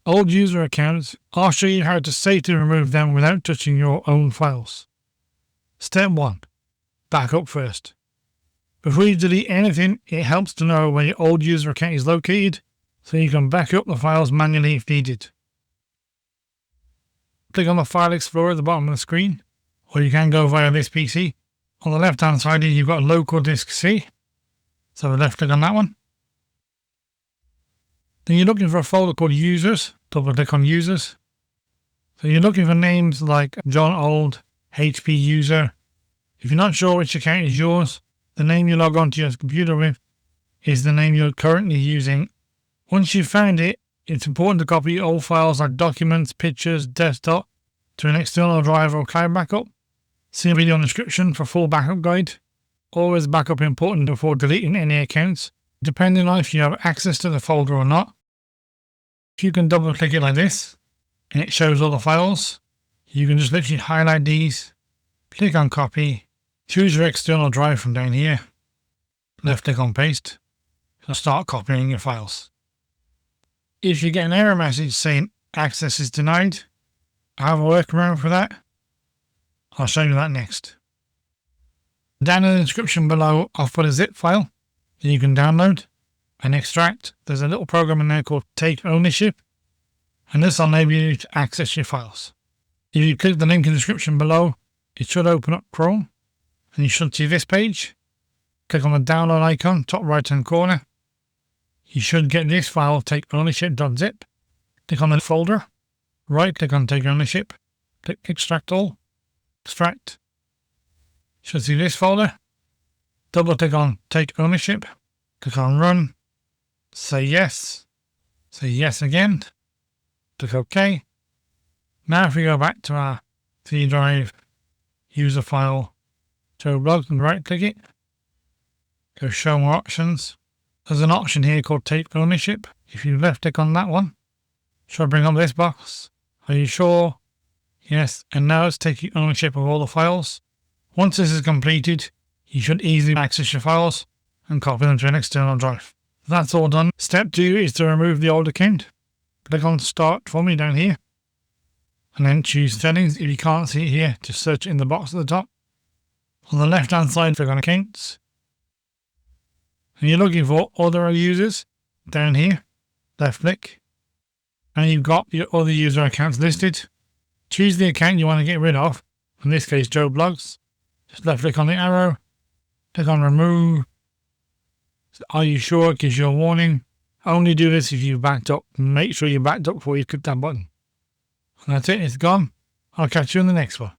Old user accounts, I'll show you how to safely remove them without touching your own files. Step 1. Backup first. Before you delete anything, it helps to know where your old user account is located so you can back up the files manually if needed. Click on the File Explorer at the bottom of the screen, or you can go via this PC. On the left hand side here, you've got Local Disk C, so left click on that one. Then you're looking for a folder called Users, double click on Users. So you're looking for names like John Old, HP User. If you're not sure which account is yours, the name you log onto your computer with is the name you're currently using. Once you've found it, it's important to copy all files like documents, pictures, desktop to an external drive or cloud backup. See the video description for full backup guide. Always backup important before deleting any accounts, depending on if you have access to the folder or not. If you can double click it like this, and it shows all the files, you can just literally highlight these, click on copy, choose your external drive from down here, left click on paste, and start copying your files. If you get an error message saying access is denied, I have a workaround for that. I'll show you that next. Down in the description below, I've put a zip file that you can download and extract. There's a little program in there called Take Ownership, and this will enable you to access your files. If you click the link in the description below, it should open up Chrome, and you should see this page. Click on the download icon, top right hand corner. You should get this file, takeownership.zip. Click on the folder, right click on Take Ownership, click Extract All, extract. You should see this folder. Double click on Take Ownership, click on Run, say yes again, click OK. Now if we go back to our C drive, user file, Joe Blogs, and right click it, go Show More Options. There's an option here called Take Ownership. If you left click on that one, it should bring up this box. Are you sure? Yes, and now it's taking ownership of all the files. Once this is completed, you should easily access your files and copy them to an external drive. That's all done. Step 2 is to remove the old account. Click on Start for me down here, and then choose Settings. If you can't see it here, just search it in the box at the top. On the left hand side, click on Accounts. And you're looking for Other Users down here. Left click. And you've got your other user accounts listed. Choose the account you want to get rid of. In this case, Joe Blogs. Just left click on the arrow. Click on Remove. Are you sure? It gives you a warning. Only do this if you've backed up. Make sure you backed up before you click that button. And that's it. It's gone. I'll catch you in the next one.